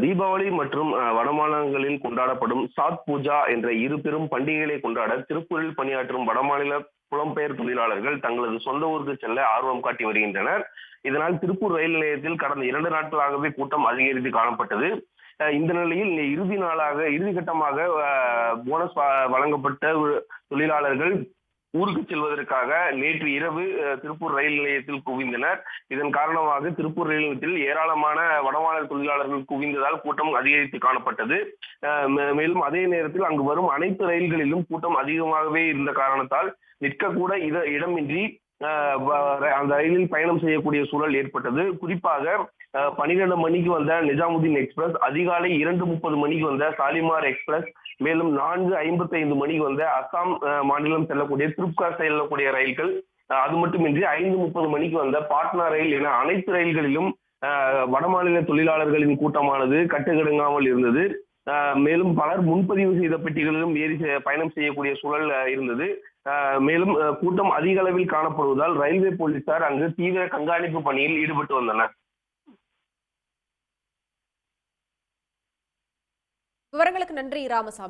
தீபாவளி மற்றும் வடமாநிலங்களில் கொண்டாடப்படும் சாத் பூஜா என்ற இரு பெரும் பண்டிகைகளை கொண்டாட திருப்பூரில் பணியாற்றும் வடமாநில புலம்பெயர் தொழிலாளர்கள் தங்களது சொந்த ஊருக்கு செல்ல ஆர்வம் காட்டி வருகின்றனர். இதனால் திருப்பூர் ரயில் நிலையத்தில் கடந்த 2 நாட்களாகவே கூட்டம் அதிகரித்து காணப்பட்டது. இந்த நிலையில் இறுதி கட்டமாக போனஸ் வழங்கப்பட்ட தொழிலாளர்கள் ஊருக்கு செல்வதற்காக நேற்று இரவு திருப்பூர் ரயில் நிலையத்தில் குவிந்தனர். இதன் காரணமாக திருப்பூர் ரயில் நிலையத்தில் ஏராளமான வடமாநில தொழிலாளர்கள் குவிந்ததால் கூட்டம் அதிகரித்து காணப்பட்டது. மேலும் அதே நேரத்தில் அங்கு வரும் அனைத்து ரயில்களிலும் கூட்டம் அதிகமாகவே இருந்த காரணத்தால் நிற்கக்கூட இடமின்றி அந்த ரயிலில் பயணம் செய்யக்கூடிய சூழல் ஏற்பட்டது. குறிப்பாக 12 மணிக்கு வந்த நிஜாமுதீன் எக்ஸ்பிரஸ், அதிகாலை 2:30 மணிக்கு வந்த ஷாலிமார் எக்ஸ்பிரஸ், மேலும் 4:55 மணிக்கு வந்த அசாம் மாநிலம் செல்லக்கூடிய திருப்கார் செல்லக்கூடிய ரயில்கள், அது மட்டுமின்றி 5:30 மணிக்கு வந்த பாட்னா ரயில் என அனைத்து ரயில்களிலும் வடமாநில தொழிலாளர்களின் கூட்டமானது கட்டுக்கடங்காமல் இருந்தது. மேலும் பலர் முன்பதிவு செய்த பெட்டிகளிலும் ஏறி பயணம் செய்யக்கூடிய சூழல் இருந்தது. மேலும் கூட்டம் அதிக அளவில் காணப்படுவதால் ரயில்வே போலீசார் அங்கு தீவிர கண்காணிப்பு பணியில் ஈடுபட்டு வந்தனர். விவரங்களுக்கு நன்றி ராமசாமி.